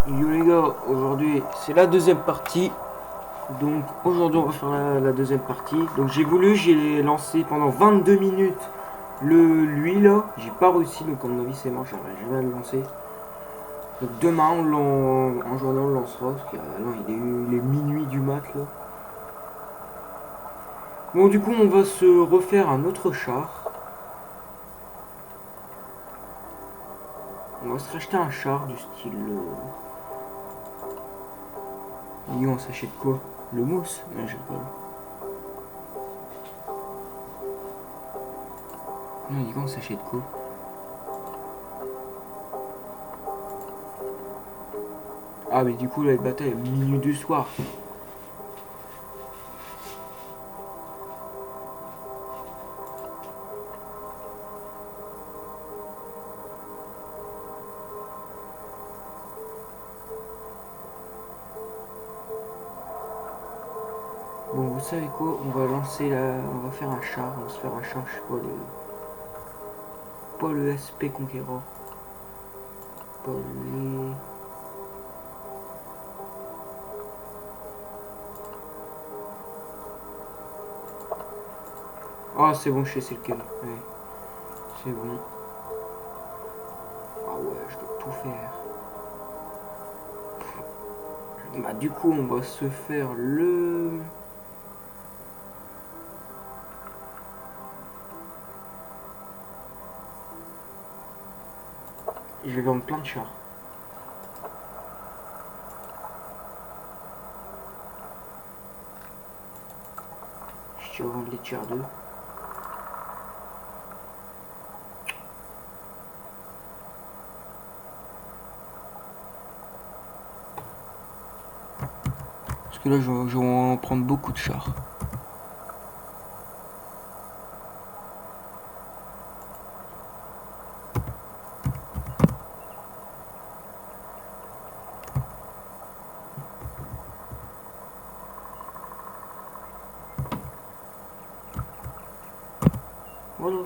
Yo les gars, aujourd'hui c'est la deuxième partie. Donc aujourd'hui on va faire la deuxième partie. Donc j'ai lancé pendant 22 minutes lui là. J'ai pas réussi, donc à mon avis c'est mort, j'arriverai jamais à le lancer. Donc demain en journée on le lancera. Parce que non, il est minuit du mat là. Bon du coup on va se refaire un autre char. On va se racheter un char du style... on s'achète quoi? Le mousse? Non, j'ai pas. Non, on s'achète quoi? Ah mais du coup là, le bataille est minuit du soir. Bon, vous savez quoi? On va lancer on va faire un char. On va se faire un char, je sais pas le SP Conqueror. Pas le... Ah, c'est bon, je sais c'est lequel. Ouais, c'est bon. Ah ouais, je dois tout faire. Bah du coup, on va se faire le... Je vais vendre plein de chars. Je vais vendre les tiers 2. Parce que là, je vais en prendre beaucoup de chars. Voilà.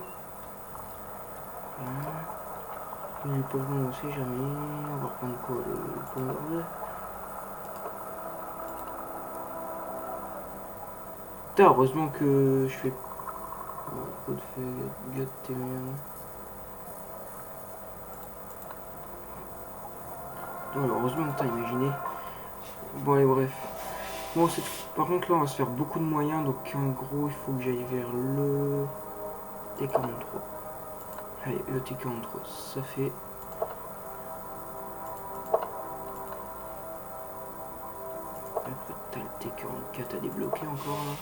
Les pauvres, on sait jamais. On va reprendre quoi? Le pauvre. Putain, heureusement que je fais... Coup de fait, gâter heureusement, putain, imaginez. Bon, allez, bref. Bon, par contre, là, on va se faire beaucoup de moyens. Donc, en gros, il faut que j'aille vers le T43. Allez, le T43, ça fait... Après, t'as le T44 à débloquer encore, là.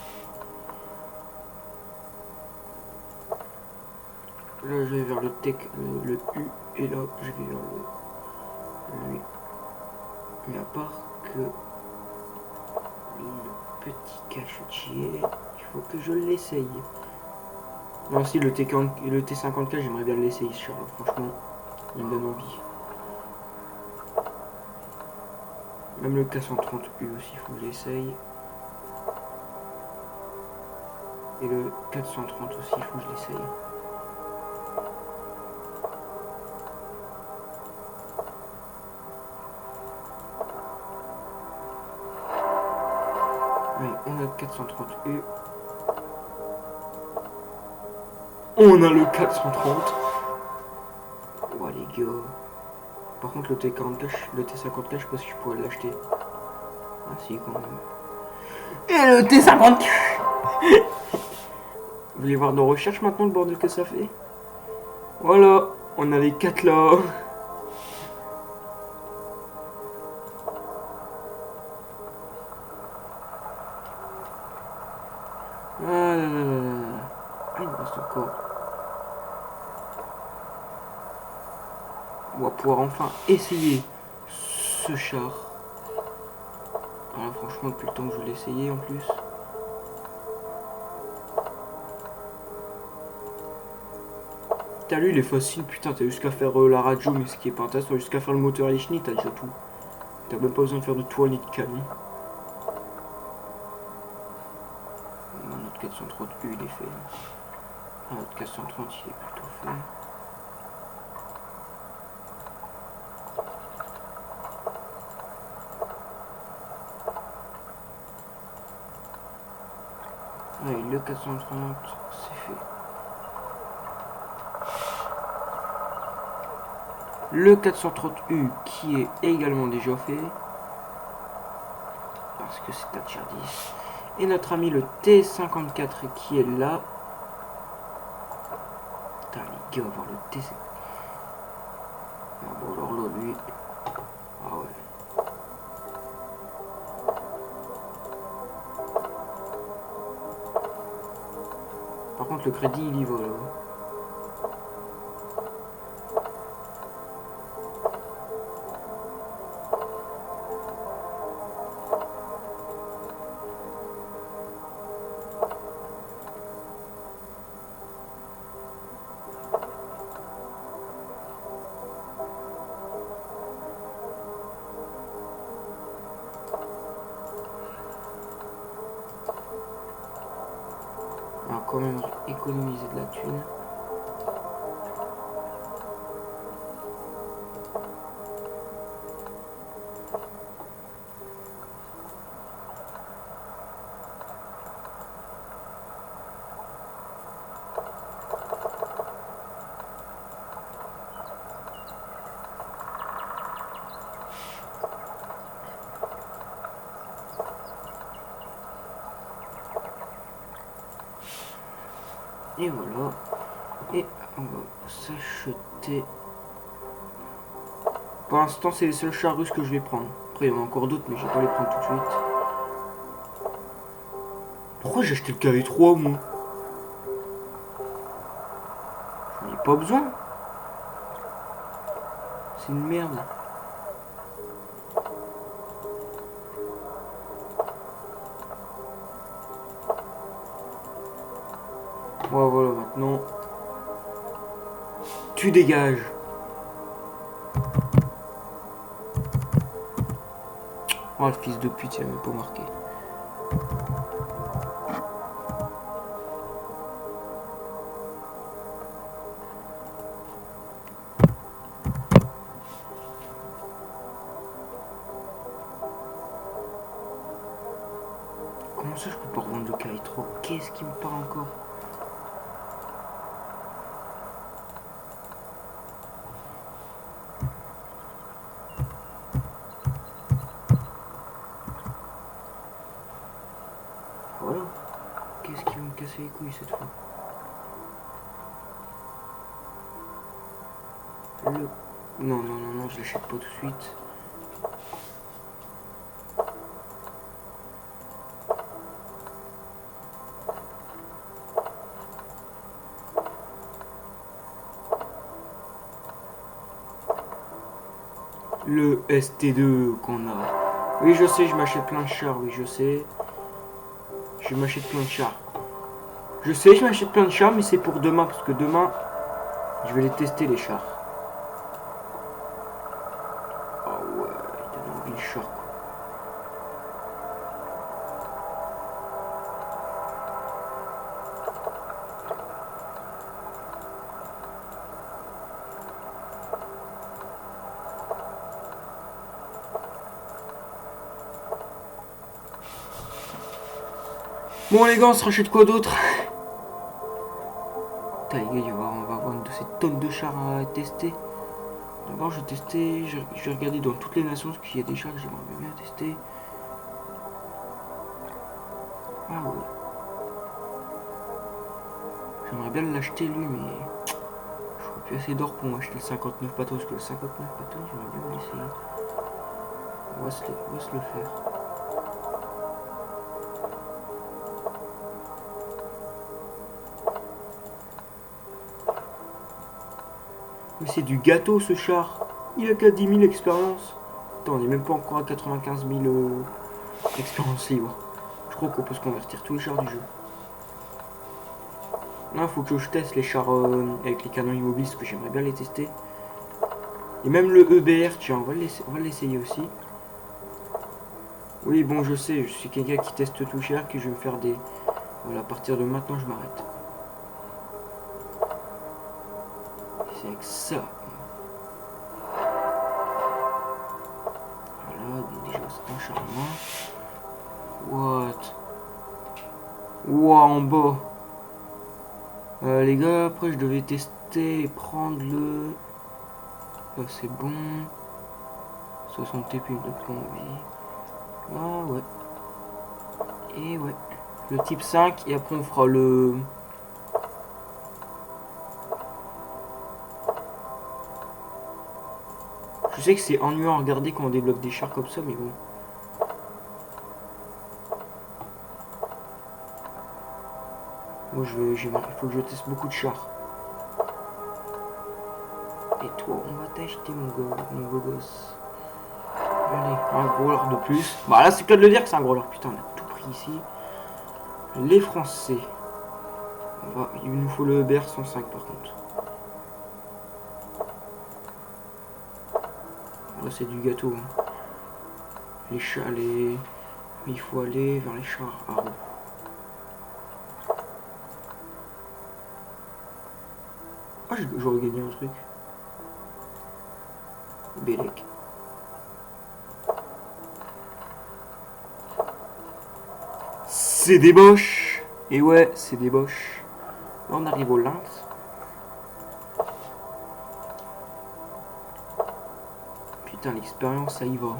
Là, je vais vers le U. Et là, je vais vers le lui. Mais à part que... Le petit cachetier, il faut que je l'essaye. Non, si, le T54, j'aimerais bien l'essayer, ce char. Franchement, il me donne envie. Même le K130U aussi, il faut que je l'essaye. Et le 430 aussi, il faut que je l'essaye. Ouais, on a le 430U. On a le 430. Oh les gars. Par contre le T44, le T54, je sais pas si je pourrais l'acheter. Ah si quand même. Et le T54. Vous voulez voir nos recherches maintenant, le bordel que ça fait? Voilà, on a les 4 là. Ah là là là là. Ah, il me reste encore. On va pouvoir enfin essayer ce char. Ah, franchement, depuis le temps que je l'ai essayé en plus. T'as lui, il est facile, putain, t'as jusqu'à faire la radio, mais ce qui est pas intéressant, jusqu'à faire le moteur et les chenilles, t'as déjà tout. T'as même pas besoin de faire de toile ni de canon. Notre 430U, il est fait. Ah, notre 430, il est plutôt fait. Allez, le 430, c'est fait. Le 430U qui est également déjà fait. Parce que c'est un tier 10. Et notre ami le T54 qui est là. Putain, les gars, on va voir le T54. Ah bon, alors là, lui. Ah ouais. Par contre, le crédit, il y va là. On va quand même économiser de la thune. Et voilà. Et on va s'acheter. Pour l'instant, c'est les seuls chars russes que je vais prendre. Après, il y en a encore d'autres, mais je vais pas les prendre tout de suite. Pourquoi j'ai acheté le KV3 moi? J'en ai pas besoin. C'est une merde. Ouais, voilà, maintenant. Tu dégages. Oh, le fils de pute, il a même pas marqué. Comment ça, je peux pas revendre le KV3? Qu'est-ce qui me parle encore? Voilà. Qu'est-ce qui va me casser les couilles cette fois? Le... Non, non, non, non, je l'achète pas tout de suite. Le ST2 qu'on a. Oui, je sais, je m'achète plein de chars, oui, je sais. Je m'achète plein de chars. Je sais, je m'achète plein de chars, mais c'est pour demain, parce que demain, je vais les tester, les chars. Ah ouais, il donne envie le char, quoi. Bon les gars, on se rachète quoi d'autre? Putain les gars, on va avoir de ces tonnes de chars à tester. D'abord je vais tester, je vais regarder dans toutes les nations ce qu'il y a des chars que j'aimerais bien tester. Ah ouais. J'aimerais bien l'acheter lui, mais je trouve plus assez d'or pour m'acheter le 59 patos, parce que le 59 patos, j'aimerais bien l'essayer. On va se le faire. Mais c'est du gâteau ce char. Il a qu'à 10 000 expériences. Attends, on n'est même pas encore à 95 000 expériences libres. Je crois qu'on peut se convertir tous les chars du jeu. Là, il faut que je teste les chars avec les canons immobiles, parce que j'aimerais bien les tester. Et même le EBR, tiens, on va l'essayer aussi. Oui, bon, je sais, je suis quelqu'un qui teste tout cher, que je vais me faire des... Voilà, à partir de maintenant, je m'arrête. C'est avec ça. Voilà, bon, déjà, c'est un char en moins. What? Ouah, en bas. Les gars, après je devais tester et prendre le... Là c'est bon. 60 TP de convie. Ah ouais. Et ouais. Le type 5 et après on fera le... Je sais que c'est ennuyant à regarder quand on débloque des chars comme ça, mais bon. Moi il faut que je teste beaucoup de chars. Et toi, on va t'acheter mon beau gosse. Allez, un gros leurre de plus. Bah là c'est que de le dire que c'est un gros leurre. Putain, on a tout pris ici. Les Français. Il nous faut le BR 105 par contre. Là c'est du gâteau. Hein. Les chats, il faut aller vers les chars à roues. Ah, j'aurais gagné un truc. Bélec. C'est des boches. Et ouais, c'est des boches. Là, on arrive au lynx. Putain, l'expérience, ça y va.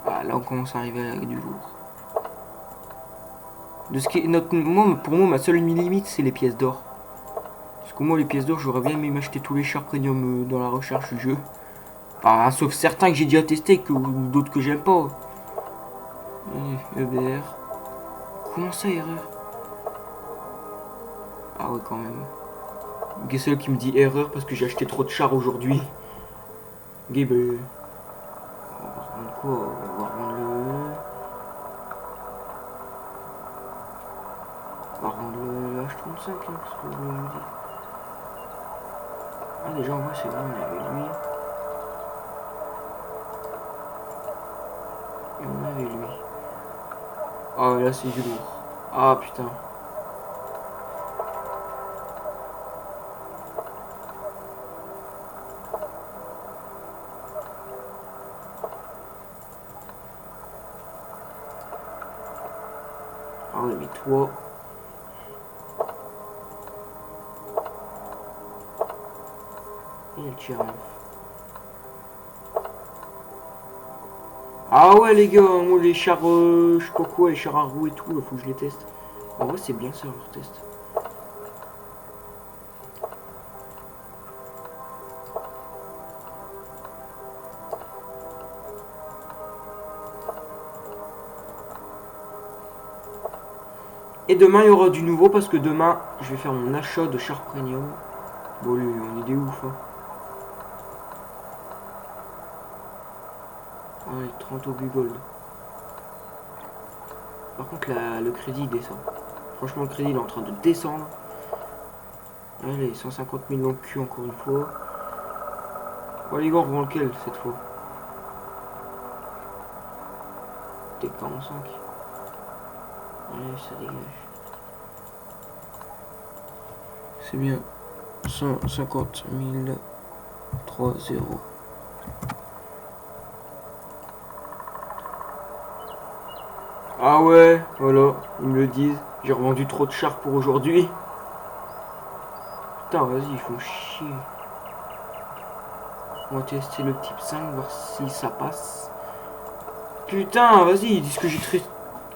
Ah, là, on commence à arriver avec du lourd. De ce qui est pour moi, ma seule limite, c'est les pièces d'or. Parce que moi, les pièces d'or, j'aurais bien aimé m'acheter tous les chars premium dans la recherche du jeu. Enfin, sauf certains que j'ai déjà testés, ou d'autres que j'aime pas. EBR. Comment ça, erreur? Ah ouais, quand même. Gessel qui me dit erreur parce que j'ai acheté trop de chars aujourd'hui. Gabe. On va revendre quoi? On va revendre le... On va revendre le H35, hein, parce que je me dis. Ah, déjà, en vrai, c'est bon, on avait lui. Et on avait lui. Ah, là, c'est du lourd. Ah, putain. Ah ouais, mais toi... Et le tire. Ah ouais, les gars, moi, les chars, je sais pas quoi, les chars à roues et tout, là, faut que je les teste. En vrai, c'est bien ça, leur test. Et demain, il y aura du nouveau parce que demain, je vais faire mon achat de char premium. Bon, lui, on est des ouf, hein. Ouais, 30 au gold. Par contre, le crédit descend. Franchement, le crédit il est en train de descendre. Allez, 150 000 dans le cul encore une fois. Bon, les gars, on revend lequel cette fois? T45. Allez, ça dégage. C'est bien. 150 000 3-0. Ah ouais, voilà, ils me le disent. J'ai revendu trop de chars pour aujourd'hui. Putain, vas-y, ils font chier. On va tester le type 5, voir si ça passe. Putain, vas-y, ils disent que j'ai très...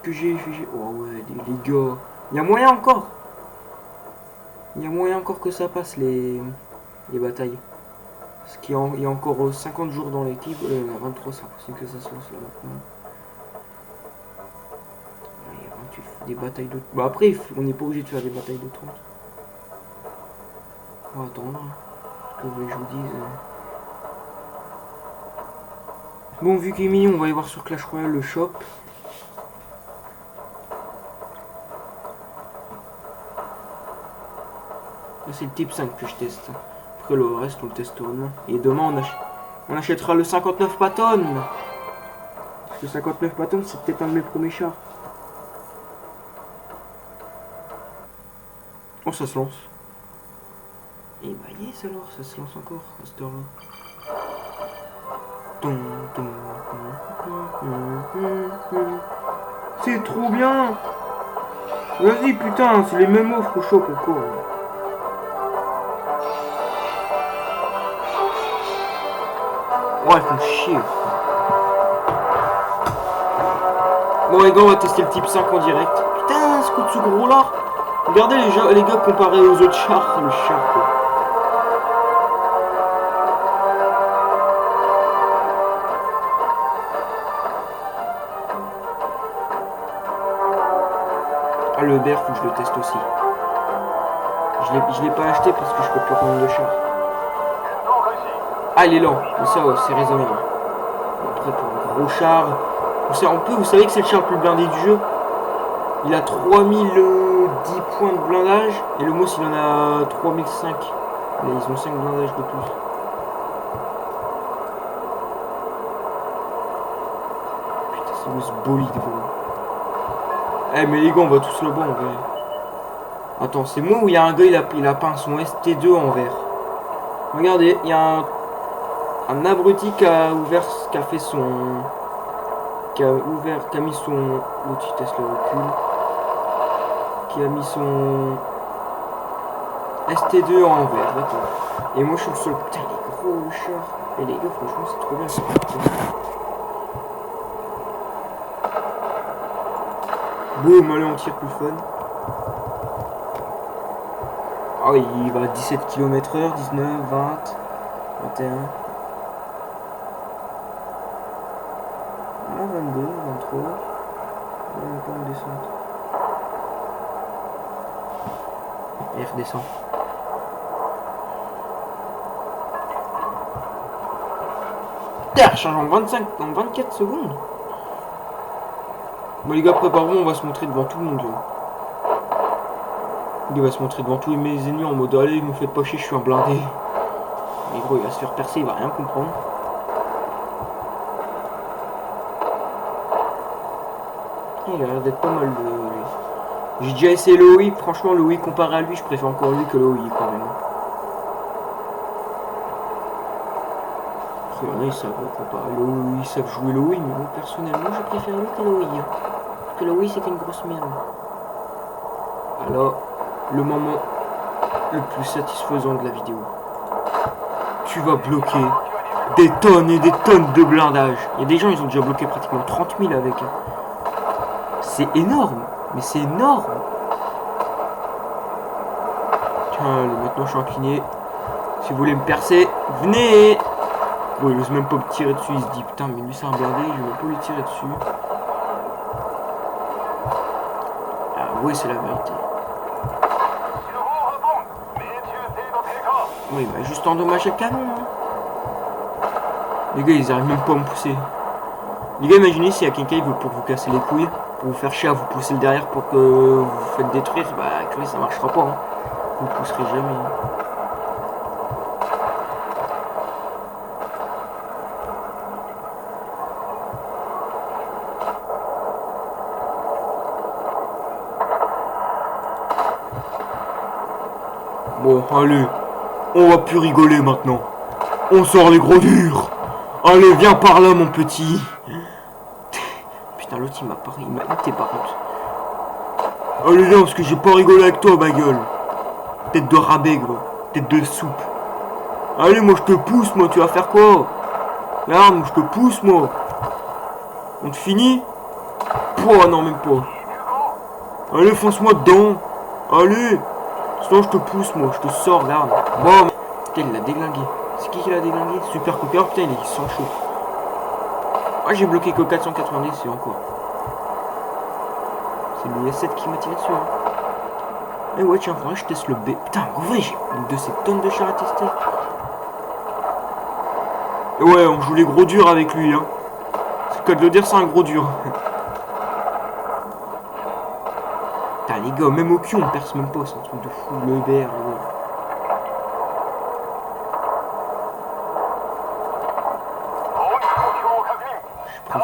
Que j'ai... Oh ouais, les gars. Il y a moyen encore. Il y a moyen encore que ça passe, les batailles. Parce qu'il y a encore 50 jours dans l'équipe. Il y en a 23, c'est impossible que ça se lance là maintenant. Il y a 28, des batailles de... Bah après, on n'est pas obligé de faire des batailles de 30. On va attendre. Ce que vous voulez que je vous dise. Bon, vu qu'il est mignon, on va aller voir sur Clash Royale le shop. Là, c'est le type 5 que je teste. Après, le reste, on le testera demain. Et demain, on achètera le 59 Patton. Parce que 59 Patton, c'est peut-être un de mes premiers chars. Oh, ça se lance. Et bah, yes alors, ça se lance encore à cette heure-là. C'est trop bien. Vas-y, putain, c'est les mêmes offres au shop encore. Ouais, ils font chier. Bon, les gars, on va tester le type 5 en direct. Putain, ce coup de ce gros là. Regardez les gars comparés aux autres chars. Le char, quoi. Ah, le BR, faut que je le teste aussi. Je l'ai pas acheté parce que je peux plus prendre le char. Ah, il est lent. Mais ça, ouais, c'est raisonnable. Bon, après, pour un gros char... Vous savez que c'est le char le plus blindé du jeu. Il a 3010 points de blindage. Et le Moss, il en a 3005. Mais ils ont 5 blindages de plus. Putain, c'est où ce bolide, gros. Eh, mais les gars, on va tous là-bas, en vrai. Attends, c'est moi où il y a un gars, il a peint son ST2 en vert. Regardez, il y a un abruti qui a mis son... L'autre, il teste le recul. Qui a mis son ST2 en vert, d'accord. Et moi, je suis le seul. Putain, il est gros, le char. Et les gars, franchement, c'est trop bien. Boum, allez, on tire plus fun. Ah oui, il va à 17 km/h, 19, 20, 21. Ah, 22, 23. On est pas en descente. Et il redescend. Putain, il change en 24 secondes. Bon les gars, préparons, on va se montrer devant tout le monde. Il va se montrer devant tous mes ennemis en mode allez, me faites pas chier, je suis un blindé. Mais gros, il va se faire percer, il va rien comprendre. Il a l'air d'être pas mal. J'ai déjà essayé le OI, franchement le OI comparé à lui, je préfère encore lui que le OI quand même. Après, il y en a, ils savent comparer le OI, ils savent jouer le OI, mais moi personnellement je préfère lui que le OI. Parce que le OI c'était une grosse merde. Alors, le moment le plus satisfaisant de la vidéo. Tu vas bloquer des tonnes et des tonnes de blindage. Il y a des gens, ils ont déjà bloqué pratiquement 30 000 avec. C'est énorme, mais c'est énorme. Tiens, maintenant je suis incliné. Si vous voulez me percer, venez. Bon, il ose même pas me tirer dessus, il se dit putain, mais lui c'est un blindé, je vais même pas lui tirer dessus. Ah oui, c'est la vérité. Oui, bah juste endommager le canon. Hein. Les gars, ils arrivent même pas à me pousser. Les gars, imaginez s'il y a quelqu'un qui veut pour vous casser les couilles, pour vous faire chier à vous pousser le derrière pour que vous vous faites détruire, bah avec lui ça marchera pas. Hein. Vous pousserez jamais. Bon, allez, on va plus rigoler maintenant. On sort les gros durs. Allez, viens par là, mon petit. Putain, l'autre il m'a hité par contre. Allez, viens, parce que j'ai pas rigolé avec toi, ma gueule. Tête de rabais, gros. Tête de soupe. Allez, moi je te pousse, moi, tu vas faire quoi? Regarde, moi je te pousse, moi. On te finit? Oh non, même pas. Allez, fonce-moi dedans. Allez. Sinon je te pousse, moi, je te sors, regarde. Bon, putain, il l'a déglingué. C'est qui l'a déglingué? Super Cocker, putain, il est sans chaud. Ah, j'ai bloqué que 490, c'est encore. C'est le S7 qui m'a tiré dessus. Hein. Eh ouais, tiens, faudrait que je teste le B. Putain, en vrai, j'ai une de ces tonnes de chars à tester. Et ouais, on joue les gros durs avec lui, hein. C'est le cas de le dire, c'est un gros dur. Putain, les gars, même au cul, on perce même pas, c'est un truc de fou. Le BR, ouais.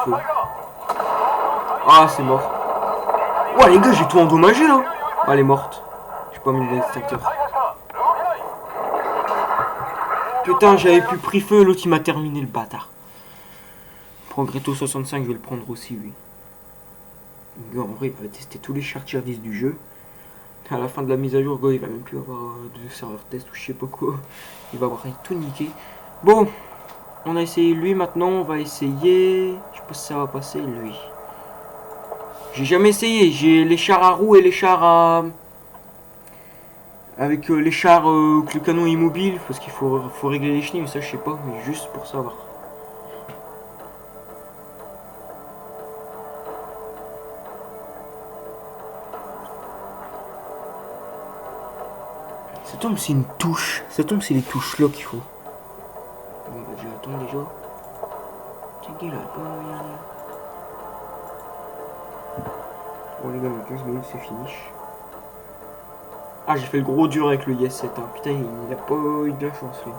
Feu. Ah, c'est mort. Ouais, les gars, j'ai tout endommagé là. Ah, elle est morte. J'ai pas mis l'extincteur. Putain, j'avais plus pris feu. L'autre il m'a terminé, le bâtard. Progretto 65, je vais le prendre aussi, lui. En vrai, il va tester tous les chars tier 10 du jeu. À la fin de la mise à jour, il va même plus avoir de serveur test ou je sais pas quoi. Il va avoir tout niqué. Bon, on a essayé lui, maintenant on va essayer... Je sais pas si ça va passer, lui. J'ai jamais essayé, j'ai les chars à roues et les chars à... Avec les chars que le canon est immobile, parce qu'il faut régler les chenilles, mais ça je sais pas, mais juste pour savoir. Ça tombe, c'est une touche. Ça tombe, c'est les touches là qu'il faut. Bon, bah déjà, attends déjà. T'es là, pas rien. Bon les gars, dans 15 minutes c'est fini. Ah, j'ai fait le gros dur avec le IS-7. Hein. Putain, il a pas eu de la chance lui.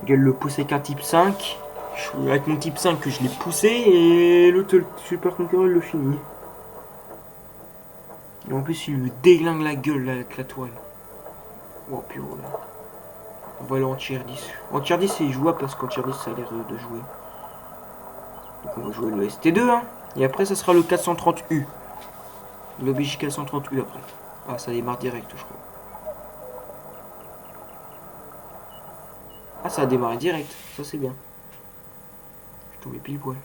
Il le pousse avec un type 5. Avec mon type 5 que je l'ai poussé et l'autre super concurrent il le finit. Et en plus il lui déglingue la gueule là, avec la toile. Oh purée. On va aller en tier 10. En tier 10 c'est jouable parce qu'en tier 10 ça a l'air de jouer. Donc on va jouer le ST2 hein. Et après ça sera le 430U. L'OBJ 430U après. Ah ça démarre direct je crois. Ah ça a démarré direct, ça c'est bien. Je suis tombé pile poil.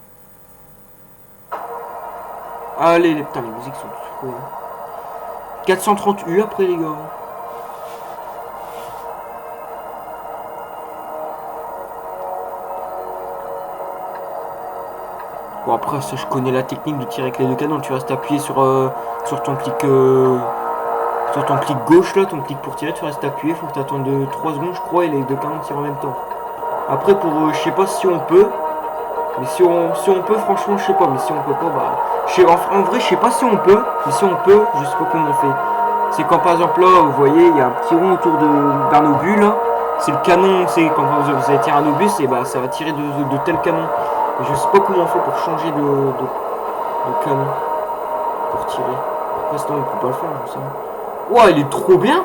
Allez les putain les musiques sont trop bien. 430U après les gars. Bon après ça je connais la technique de tirer avec les deux canons, tu restes appuyé sur ton clic gauche là, ton clic pour tirer, tu restes appuyé, faut que tu attendes 3 secondes je crois et les deux canons tirent en même temps. Après pour je sais pas si on peut, mais si on peut franchement je sais pas, mais si on peut pas bah en vrai je sais pas si on peut, mais si on peut, je sais pas comment on fait. C'est quand par exemple là vous voyez il y a un petit rond autour d'un obus là, c'est le canon, c'est quand vous allez tirer un obus et bah ça va tirer de tel canon. Et je sais pas comment on fait pour changer de canon pour tirer. Après sinon on peut pas le faire, ça. Ouah il est trop bien.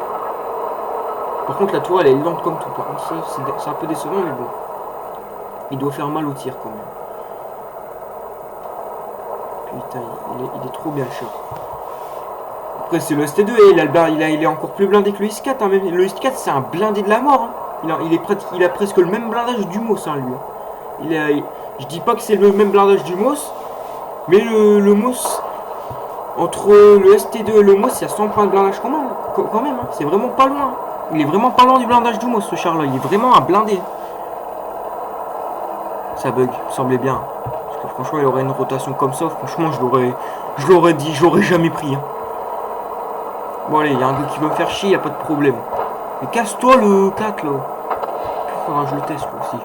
Par contre la tour elle est lente comme tout, par contre ça c'est un peu décevant mais bon. Il doit faire mal au tir quand même. Putain il est trop bien le chat. Après c'est le ST2 et il est encore plus blindé que le IS-4 hein, même. Le IS-4 c'est un blindé de la mort hein. Il a presque le même blindage du MOS hein, lui. Je dis pas que c'est le même blindage du MOS, mais le MOS entre le ST2 et le MOS il y a 100 points de blindage quand même hein. C'est vraiment pas loin. Il est vraiment pas loin du blindage du MOS ce char là, il est vraiment un blindé. Ça bug, il semblait bien. Parce que franchement il aurait une rotation comme ça, franchement je l'aurais dit, je l'aurais jamais pris. Hein. Bon allez, il y a un gars qui veut me faire chier, y a pas de problème. Mais casse-toi le 4 là. Faudra que je le teste moi aussi.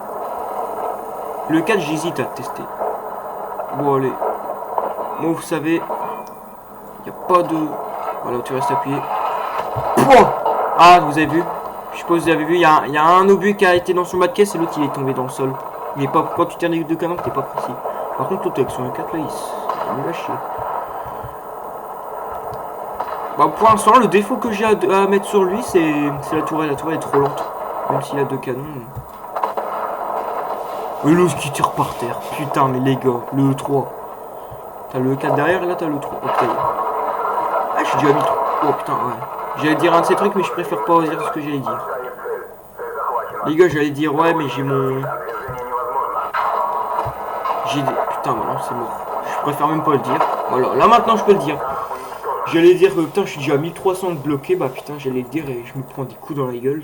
Le 4 j'hésite à le tester. Bon allez. Moi vous savez, il n'y a pas de... Voilà, tu restes appuyé. Pouah ah, vous avez vu? Je sais pas si vous avez vu, il y a un obus qui a été dans son bas de caisse et l'autre il est tombé dans le sol. Il est pas... Quand tu tires les deux canons, t'es pas précis. Par contre, l'autre avec son 4 là, il va chier. Bah, pour l'instant, le défaut que j'ai à mettre sur lui, c'est la tourelle. La tourelle est trop lente. Même s'il a deux canons. Et l'autre qui tire par terre. Putain, mais les gars, le 3. T'as le 4 derrière et là t'as le 3. Oh, putain. Ah, je suis déjà mis 3. Oh putain, ouais. J'allais dire un de ces trucs, mais je préfère pas dire ce que j'allais dire. Les gars, j'allais dire ouais, mais j'ai mon. Putain, maintenant c'est mort. Je préfère même pas le dire. Voilà, là maintenant je peux le dire. J'allais dire putain, je suis déjà à 1300 de bloqué. Bah putain, j'allais le dire et je me prends des coups dans la gueule.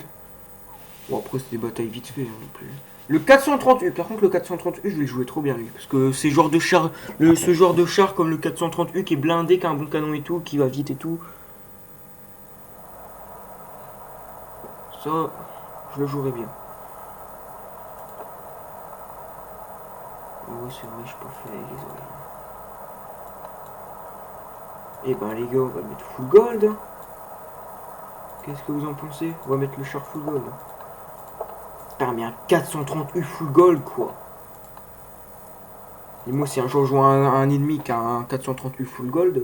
Bon, après, c'est des batailles vite fait. Hein, plus. Le 430U, par contre, le 430U, je vais jouer trop bien lui. Parce que c'est genre de char, ce genre de char comme le 430U qui est blindé, qui a un bon canon et tout, qui va vite et tout. Ça, je le jouerai bien. Oh, c'est vrai, je peux faire les oreilles. Et ben, les gars, on va mettre full gold. Qu'est-ce que vous en pensez? On va mettre le char full gold. Putain, mais un 430U full gold, quoi. Et moi, si un jour je joue un ennemi qui a un 430U full gold,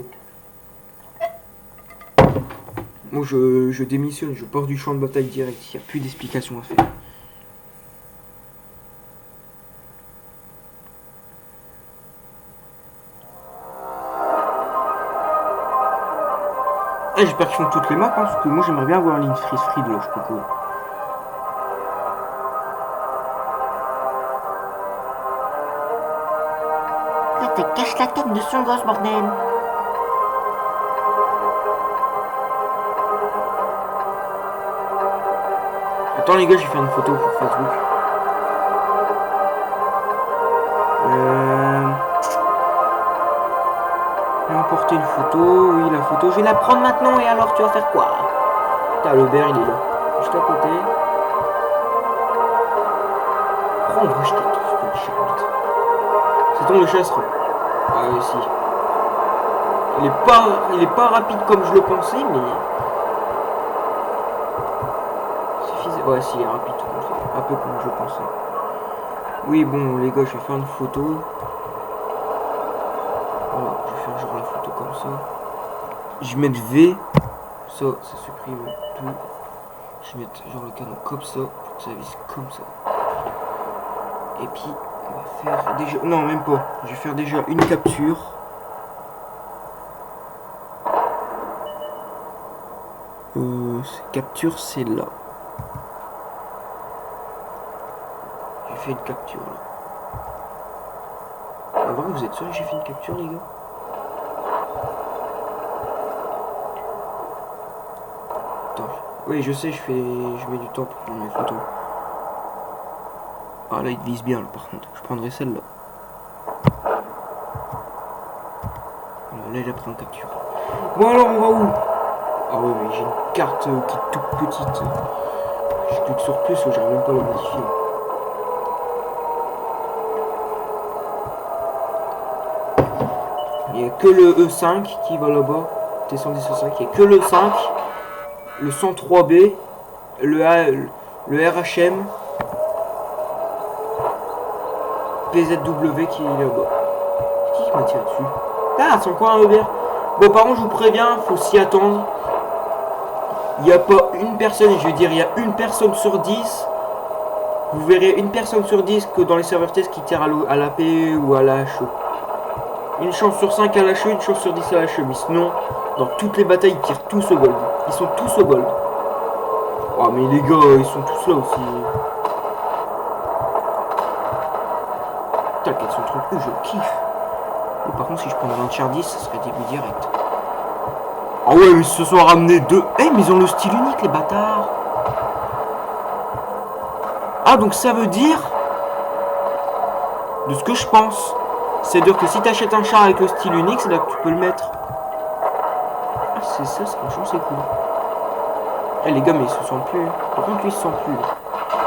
moi je démissionne, je pars du champ de bataille direct. Il n'y a plus d'explication à faire. Ah, j'espère qu'ils font toutes les maps, hein, parce que moi j'aimerais bien avoir une freeze free de l'âge coco. Là, te cache la tête de son gosse, bordel. Attends les gars, j'ai fait une photo pour Facebook. J'ai emporté une photo, oui la photo, je vais la prendre maintenant et alors tu vas faire quoi? Putain, le bear il est là, juste à côté. Oh, on va jeter tout ce petit chat. C'est ton le chat sera. Ah oui, si. Il est pas rapide comme je le pensais, mais. Suffisant. Ouais, si, il est rapide, un peu comme je le pensais. Oui, bon, les gars, je vais faire une photo. Voilà, je vais faire genre la photo comme ça. Je vais mettre V. Ça supprime tout. Je vais mettre genre le canon comme ça, pour que ça vise comme ça. Et puis, on va faire déjà... Non, même pas. Je vais faire déjà une capture. Cette capture, c'est là. J'ai fait une capture là. On va voir, vous êtes sûr que j'ai fait une capture, les gars? Attends. Oui, je sais, je mets du temps pour prendre mes photos. Ah là, il vise bien, là, par contre. Je prendrai celle-là. Là, il a pris en capture. Bon, alors, on va où? Ah ouais, mais j'ai une carte qui est toute petite. Je clique sur plus, j'arrive même pas à la modifier. Il n'y a que le E5 qui va là-bas. T110 E5. Il n'y a que le 5. Le 103B. Le RHM. PZW qui est là-bas. Qui m'a tiré dessus? Ah, c'est encore un EBR. Bon, par contre, je vous préviens, faut s'y attendre. Il n'y a pas une personne, et je veux dire, il y a une personne sur 10. Vous verrez une personne sur 10 que dans les serveurs test qui tire à l'AP ou à la HE. Une chance sur 5 à la HE, une chance sur 10 à la HE. Mais sinon, dans toutes les batailles, ils tirent tous au gold. Ils sont tous au gold. Oh, mais les gars, ils sont tous là aussi. Putain, quels sont trop cool, je kiffe. Et par contre, si je prends un tier 10, ça serait début direct. Ah ouais, mais ils se sont ramenés deux. Eh, mais ils ont le style unique, les bâtards. Ah, donc ça veut dire, de ce que je pense, c'est-à-dire que si tu achètes un char avec le style unique, c'est là que tu peux le mettre. Ah, c'est ça, franchement, c'est cool. Eh, les gars, mais ils se sentent plus. Par contre, lui, ils se sentent plus.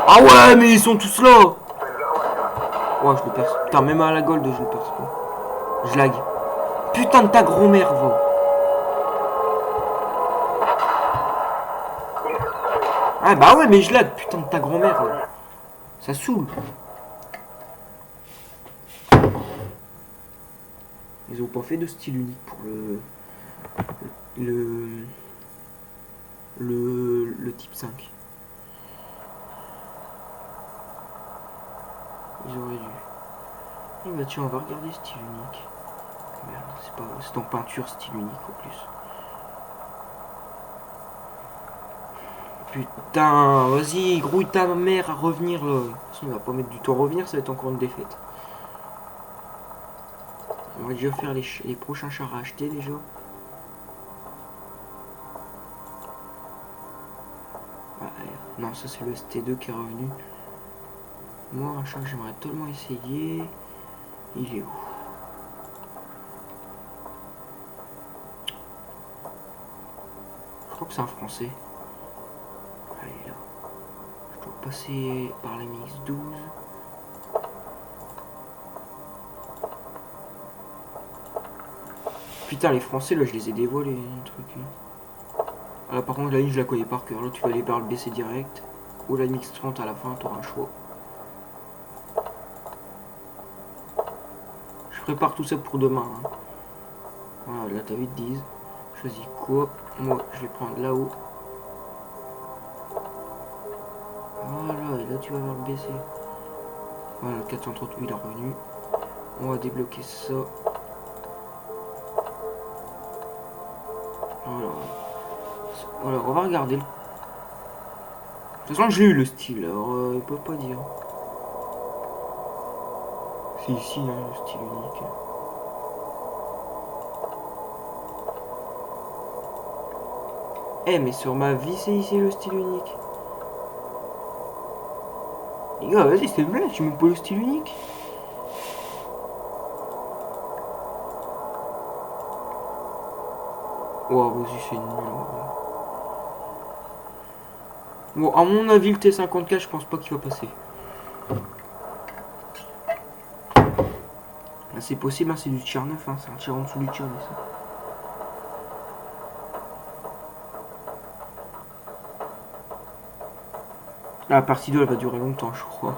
Ah ouais, mais ils sont tous là. Ouais, je le perce. Putain, même à la gold, je le perce pas. Je lag. Putain de ta grand-mère, va. Ah bah ouais, mais je lag, putain de ta grand-mère. Ça saoule. Ils ont pas fait de style unique pour le type 5. Ils auraient dû. Et bah tiens, on va regarder style unique. Merde, c'est en peinture style unique en plus. Putain, vas-y, grouille ta mère à revenir là. De toute façon, on va pas mettre du temps à revenir, ça va être encore une défaite. On va déjà faire les prochains chars à acheter déjà. Ouais, non, ça c'est le ST2 qui est revenu. Moi, un char que j'aimerais tellement essayer. Il est où? Je crois que c'est un français. Allez là. Je dois passer par les MX-12. Putain, les français là, je les ai dévoilés, les trucs. Ah, là, par contre, la ligne, je la connais par cœur. Là, tu vas aller par le BC direct. Ou la MX-30 à la fin, tu auras un choix. Je prépare tout ça pour demain. Hein. Voilà, là, t'as 8-10. Choisis quoi? Moi, je vais prendre là-haut. Voilà, et là, tu vas voir le BC. Voilà, 438, il est revenu. On va débloquer ça. Voilà. Voilà, on va regarder. De toute façon, j'ai eu le style, alors il peut pas dire. C'est ici, hein, le style unique. Eh, mais sur ma vie, c'est ici le style unique. Les gars, vas-y, c'est une blague, tu mets pas le style unique. Oh, vas-y, c'est nul. Bon, à mon avis, le T54, je pense pas qu'il va passer. Là, c'est possible, hein, c'est du tier 9, hein, c'est un tir en dessous du tier 10. La partie 2 elle va durer longtemps, je crois.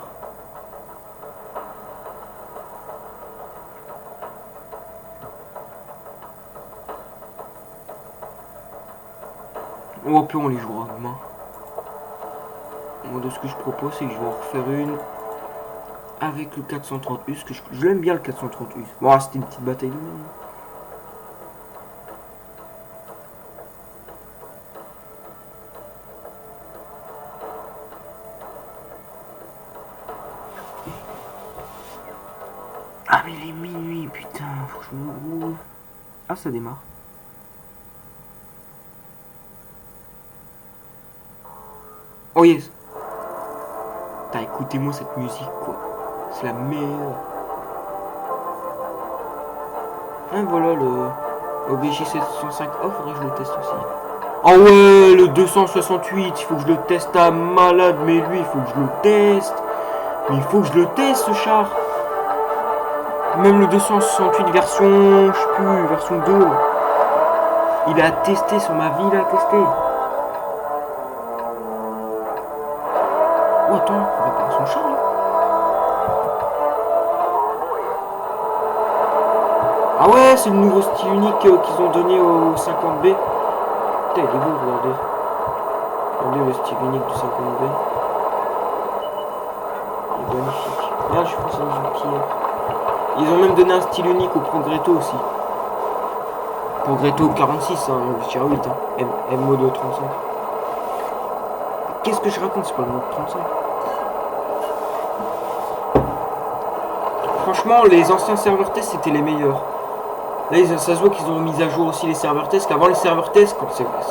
Ou au pire on les jouera demain. Moi de ce que je propose c'est que je vais en refaire une avec le 430 US, que je l'aime bien le 430 US. Bon, c'était une petite bataille de même. Ah mais il est minuit, putain, faut que je me roule. Ah, ça démarre. Oh yes. T'as écoutez-moi cette musique quoi. C'est la meilleure. Ah voilà le OBJ 705 off, faudrait que je le teste aussi. Ah ouais, le 268, il faut que je le teste à malade, mais lui il faut que je le teste. Mais il faut que je le teste ce char. Même le 268 version, je sais plus, version 2. Il a testé sur ma vie, il a testé. Oh attends, on va pas son char là. Ah ouais, c'est le nouveau style unique qu'ils ont donné au 50B. Putain, il est beau, regardez. Regardez le style unique du 50B. Il est magnifique. Ah, je pense que c'est une pierre. Ils ont même donné un style unique au Progretto aussi. Progretto 46, hein, le tier 8, hein. M-mode 35. Qu'est-ce que je raconte, c'est pas le mode 35. Franchement, les anciens serveurs test c'était les meilleurs. Là, ça se voit qu'ils ont mis à jour aussi les serveurs tests. Qu'avant les serveurs tests,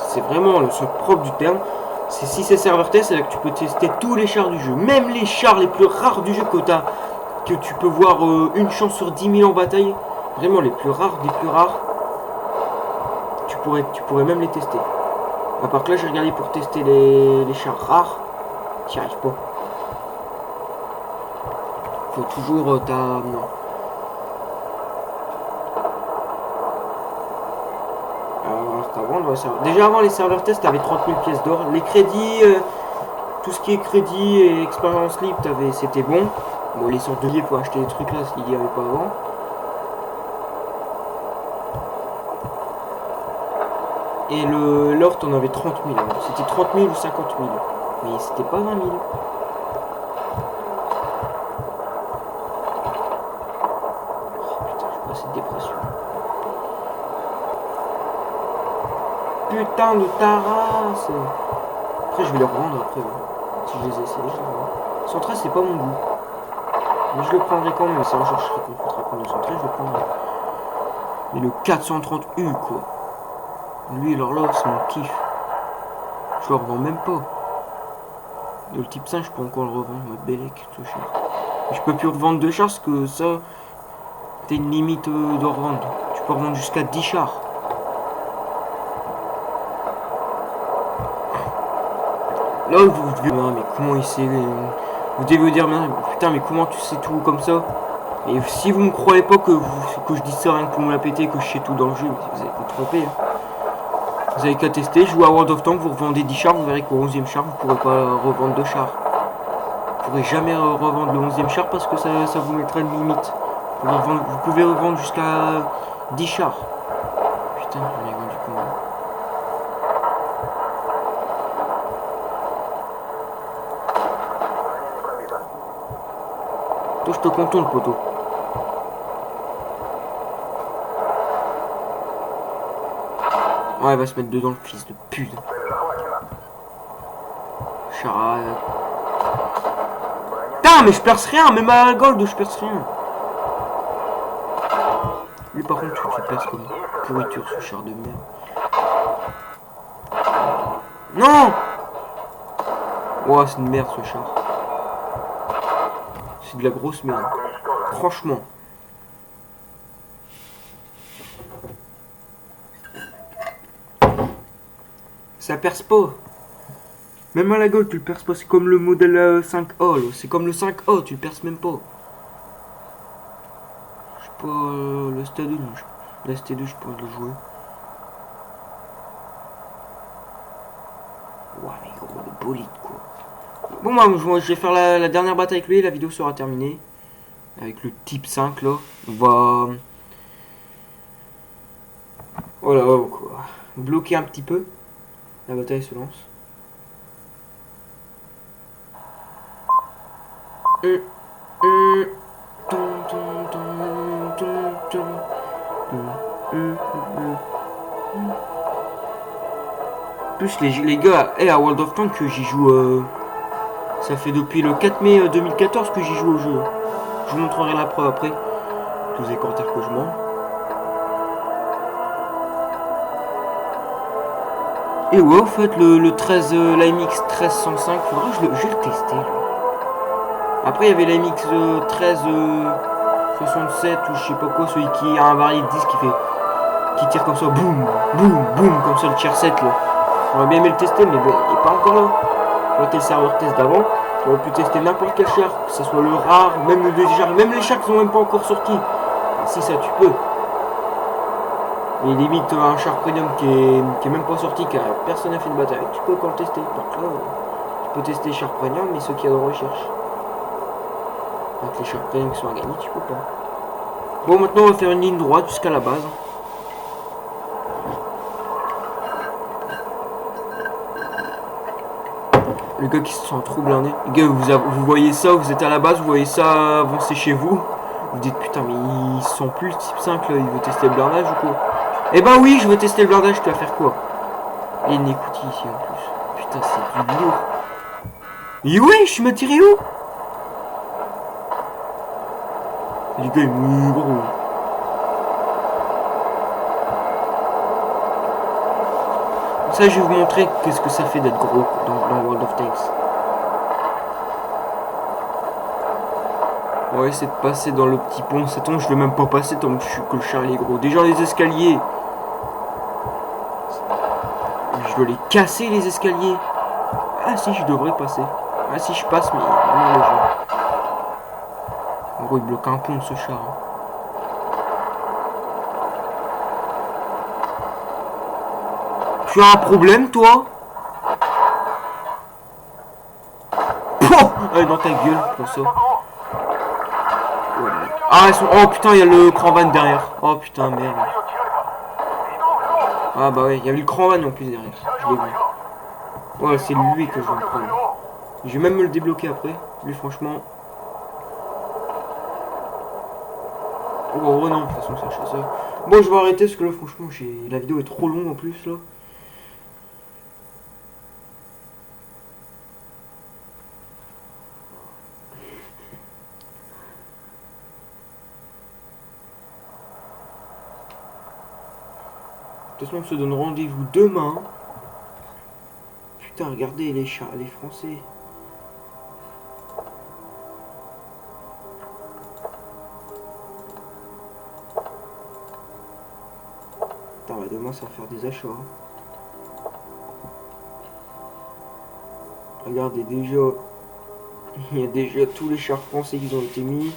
c'est vraiment le sens propre du terme. C'est si c'est serveur test, c'est là que tu peux tester tous les chars du jeu. Même les chars les plus rares du jeu que tu peux voir une chance sur 10 000 en bataille. Vraiment les plus rares des plus rares. Tu pourrais même les tester. À part que là, j'ai regardé pour tester les chars rares. J'y arrive pas. Faut toujours non. Alors qu'avant, déjà avant les serveurs tests, t'avais 30 000 pièces d'or. Les crédits, tout ce qui est crédit et expérience libre, c'était bon. Bon, les sortes de billets pour acheter des trucs là, il n'y avait pas avant. Et l'or, t'en avais 30 000. C'était 30 000 ou 50 000. Mais c'était pas 20 000. Cette dépression. Putain de ta race. Après je vais les revendre après. Si je les essaie, je les revends. 113 c'est pas mon goût. Mais je le prendrai quand même. Si un jour je serai confronté à prendre le 113, je le prendrai. Mais le 430U quoi. Lui alors là c'est mon kiff. Je le revends même pas. Et le type 5 je peux encore le revendre. Mais Bélec, tout cher. Mais je peux plus revendre de chars parce que ça. T'as une limite de revendre. Tu peux revendre jusqu'à 10 chars. Là, vous devez... mais comment il sait... Vous devez vous dire, putain, mais comment tu sais tout comme ça? Et si vous ne croyez pas que je dis ça rien que pour me la péter, que je sais tout dans le jeu, vous allez vous tromper. Hein. Vous avez qu'à tester, jouer à World of Tanks, vous revendez 10 chars, vous verrez qu'au 11e char, vous ne pourrez pas revendre 2 chars. Vous ne pourrez jamais revendre le 11e char parce que ça vous mettra une limite. Vous pouvez revendre jusqu'à 10 chars. Putain, j'en ai vendu combien? Toi, je te contourne, poteau. Ouais, elle va se mettre dedans, le fils de pute. char. Putain, mais je perce rien, même à gold, je perce rien. Lui, par contre, tu perces comme pourriture, ce char de merde. Non! Ouah, c'est une merde, ce char. C'est de la grosse merde. Franchement. Ça perce pas. Même à la gold, tu le perces pas. C'est comme le modèle 5A. C'est comme le 5A, tu le perces même pas. Je sais pas, le ST2, la ST2, je pourrais le jouer. Ouah, mais gros, le bolide, quoi. Bon, moi, je vais faire la dernière bataille avec lui. La vidéo sera terminée. Avec le type 5, là. On va... Voilà, quoi. Bloquer un petit peu. La bataille se lance. Plus les gars, à World of Tanks que j'y joue, ça fait depuis le 4 mai 2014 que j'y joue au jeu. Je vous montrerai la preuve après. Tous les commentaires que je mens. Et ouais, en fait, le 13, l'AMX 1305, faudrait que je vais le tester. Là. Après, il y avait l'AMX 1367 ou je sais pas quoi, celui qui a un varié de 10 qui tire comme ça, boum, boum, boum, comme ça le tier 7 là. J'aurais bien aimé le tester, mais bon, il est pas encore là. J'aurais été le serveur test d'avant. J'aurais pu tester n'importe quel char, que ce soit le rare, même le deuxième char, même les chars qui sont même pas encore sortis. Si ça, tu peux. Et limite, un char premium qui est même pas sorti, car personne n'a fait de bataille, tu peux encore le tester. Donc là, tu peux tester les chars premium, mais ceux qui ont de recherche. Donc les chars premium qui sont à gagner, tu peux pas. Bon, maintenant, on va faire une ligne droite jusqu'à la base. Les gars qui se sont trop blindés. Les gars, vous voyez ça, vous êtes à la base, vous voyez ça avancer chez vous. Vous dites, putain, mais ils sont plus le type 5 là, il veut tester le blindage ou quoi? Eh ben oui, je veux tester le blindage, tu vas faire quoi? Il y a une écoutille ici en plus. Putain, c'est du lourd. Et oui, je suis tiré où? Les gars, ils me gros. Ça, je vais vous montrer qu'est-ce que ça fait d'être gros dans World of Tanks. On va essayer de passer dans le petit pont. C'est bon, je vais même pas passer tant que le char est gros. Déjà les escaliers. Je dois les casser les escaliers. Ah si, je devrais passer. Ah si, je passe, mais vraiment léger. En gros, il bloque un pont ce char. Tu as un problème, toi? Pouah! Allez, dans ta gueule, pour ça. Ouais. Ah, ils sont... Oh putain, il y a le cran van derrière. Oh putain, merde. Ah bah ouais, il y avait le cran van en plus derrière. Je l'ai vu. Ouais, c'est lui que je vais me prendre. Je vais même me le débloquer après. Lui, franchement. Oh non, de toute façon, c'est un chasseur. Bon, je vais arrêter parce que là, franchement, la vidéo est trop longue en plus là. De toute façon, on se donne rendez-vous demain. Putain, regardez les chats, les Français. Putain, bah demain, ça va faire des achats. Regardez déjà. Il y a déjà tous les chars français qui ont été mis.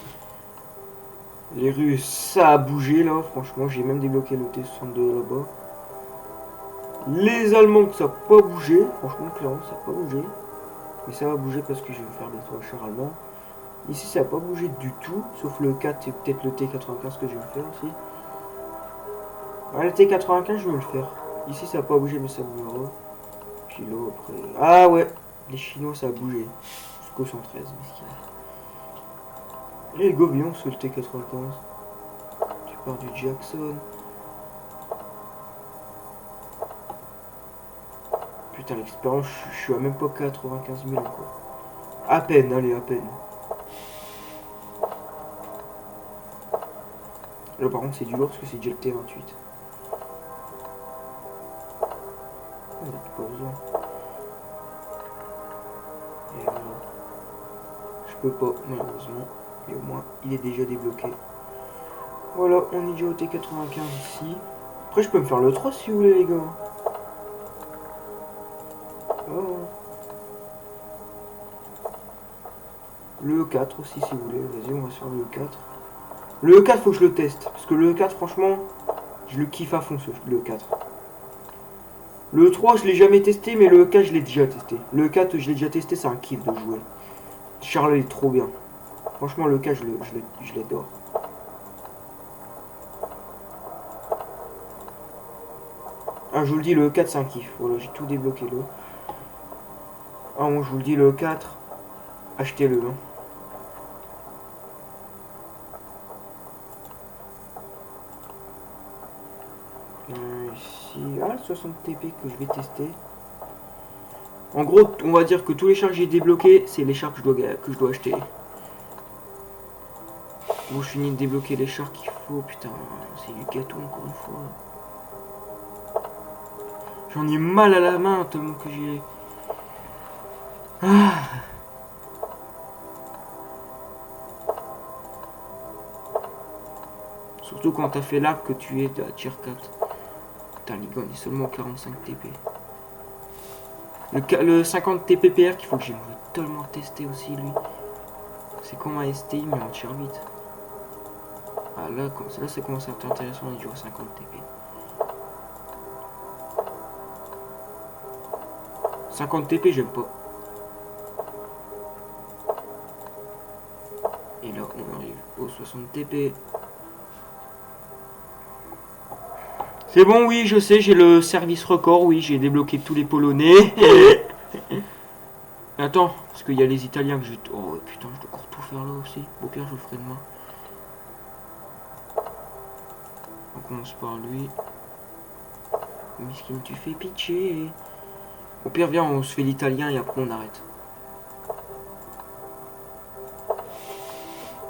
Les rues, ça a bougé là. Franchement, j'ai même débloqué le T62 là-bas. Les Allemands, ça n'a pas bougé. Franchement, clairement, ça n'a pas bougé. Mais ça va bouger parce que je vais faire des 3 chars allemands. Ici, ça n'a pas bougé du tout. Sauf le 4 et peut-être le T95 que je vais faire aussi. Ah, le T95, je vais le faire. Ici, ça n'a pas bougé, mais ça bougera. Puis là, après. Ah ouais, les Chinois, ça a bougé. Jusqu'au 113. Là, les gars, viens sur le T95. Tu pars du Jackson. putain, l'expérience, je suis à même pas 95 000 encore. À peine, allez, à peine. Là, par contre, c'est du lourd parce que c'est déjà le T28. On n'a pas besoin. Et voilà. Je peux pas, malheureusement. Mais au moins, il est déjà débloqué. Voilà, on est déjà au T95 ici. Après, je peux me faire le 3 si vous voulez, les gars. Oh. Le E4 aussi, si vous voulez. Vas-y, on va se faire le E4. Le E4, faut que je le teste. Parce que le E4, franchement, je le kiffe à fond, le E4. Le E3, je l'ai jamais testé, mais le E4, je l'ai déjà testé. Le E4, je l'ai déjà testé, c'est un kiff de jouer. Charles, il est trop bien. Franchement, le E4, je l'adore. Ah, je vous le dis, le E4, c'est un kiff. Voilà, j'ai tout débloqué, là. Ah, moi, je vous le dis, le E4, achetez-le, hein. Ici, ah, le 60 TP que je vais tester. En gros, on va dire que tous les chars que j'ai débloqués, c'est les chars que je dois acheter. Bon, je finis de débloquer les chars qu'il faut. Putain, c'est du gâteau encore une fois. J'en ai mal à la main tellement que j'ai... Ah. Surtout quand t'as fait l'arc que tu es à tier 4. Putain, les gars, on est seulement 45 TP. Le 50 TPPR qu'il faut que j'aimerais tellement tester aussi, lui. C'est comme un STI, mais en tier 8. Ah là, ça commence à être intéressant, il dure 50 TP. 50 TP, j'aime pas. Et là, on arrive au 60 TP. C'est bon, oui, je sais, j'ai le service record, oui, j'ai débloqué tous les Polonais. Attends, parce qu'il y a les Italiens que je... Oh putain, je dois encore tout faire là aussi. Au pire, je le ferai demain. On commence par lui. Miskin, tu fais pitié. Au pire, viens, on se fait l'italien et après on arrête.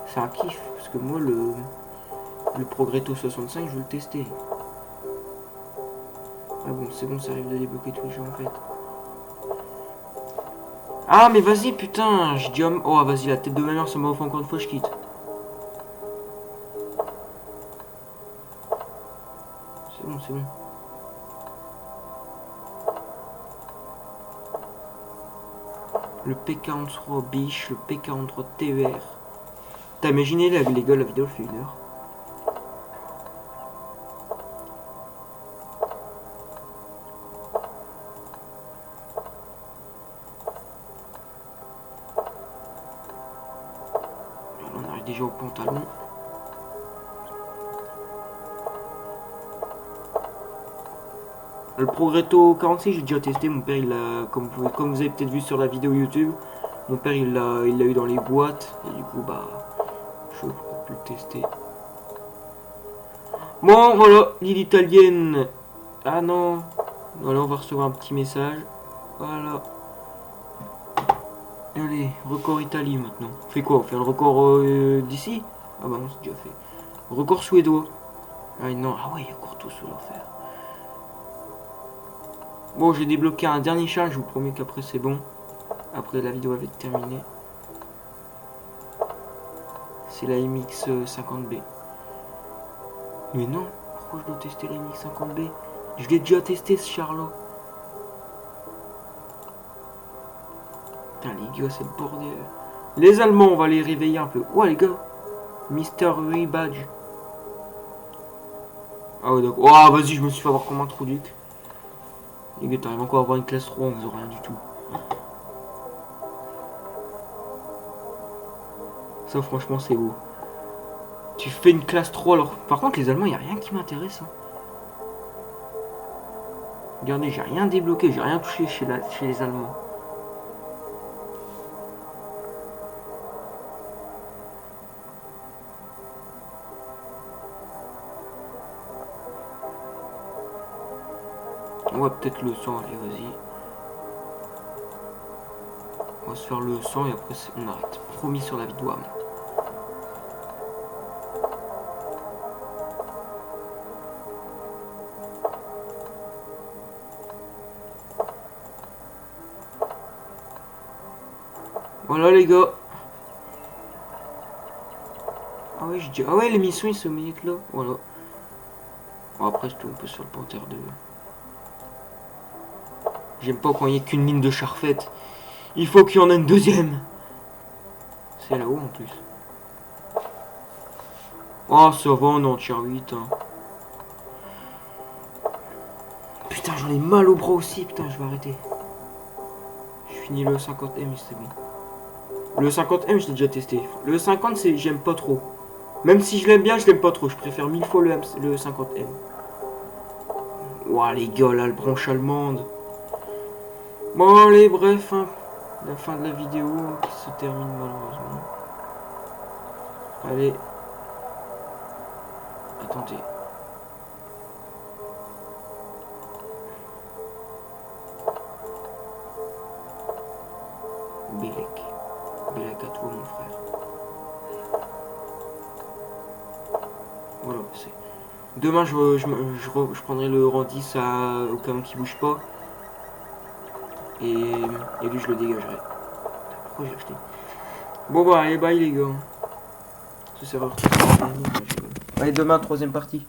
C'est un kiff, parce que moi, le Progretto 65, je veux le tester. Ah bon, c'est bon, ça arrive de débloquer tous les jeux en fait. Ah, mais vas-y, putain, j'ai dit... Oh, vas-y, la tête de ma mère, ça m'a offert encore une fois, je quitte. C'est bon, c'est bon. Le P43 Biche, le P43 TER. T'as imaginé, les gars, la vidéo fait 1 heure. On arrive déjà au pantalon. Le Progretto 46, j'ai déjà testé. Mon père, il l'a, comme vous avez peut-être vu sur la vidéo YouTube, mon père, il l'a eu dans les boîtes. Et du coup, bah, je peux plus le tester. Bon, voilà, l'île italienne. Ah non. Voilà, on va recevoir un petit message. Voilà. Allez, record Italie maintenant. On fait quoi? On fait le record d'ici? Ah bah non, c'est déjà fait. Record suédois. Ah non, ah ouais, il y a encore tout sur à faire. Bon, j'ai débloqué un dernier chat, je vous promets qu'après c'est bon. Après la vidéo va être terminée. C'est la MX50B. Mais non, pourquoi je dois tester la MX50B? Je l'ai déjà testé ce char-là. Putain les gars, c'est le bordel. Les Allemands, on va les réveiller un peu. Ouais les gars. Mystery Badge. Ah ouais d'accord. Oh vas-y, je me suis fait avoir comme un trou duc. Les gars, t'arrives encore à avoir une classe 3, on vous aura rien du tout. Ça franchement c'est beau. Tu fais une classe 3 alors. Par contre les Allemands, il n'y a rien qui m'intéresse. Hein. Regardez, j'ai rien débloqué, j'ai rien touché chez les Allemands. On va peut-être le sang, allez vas-y. va se faire le 100 et après on arrête. Promis sur la vidéo. Voilà les gars. Ah ouais, je dis. Ah ouais, l'émission ils se mettent là. Voilà. Bon, après on peut se faire le panthère de. J'aime pas quand il n'y a qu'une ligne de charfette. Il faut qu'il y en ait une deuxième. C'est là-haut en plus. Oh ça va, on est en tier 8 hein. Putain j'en ai mal au bras aussi. Putain je vais arrêter. Je finis le 50M c'est bon. Le 50M je l'ai déjà testé. Le 50 c'est j'aime pas trop. Même si je l'aime bien, je l'aime pas trop. Je préfère 1000 fois le 50M. Ouah les gars là, le branche allemande. Bon allez bref, hein. La fin de la vidéo qui se termine malheureusement. Allez. Attendez. Bélec. Bélec à toi mon frère. Voilà, c'est. Demain je prendrai le rang 10 au cas où qui bouge pas. Et lui je le dégagerai. Pourquoi j'ai acheté? Bon bah allez bye les gars. Ce sera. Allez demain troisième partie.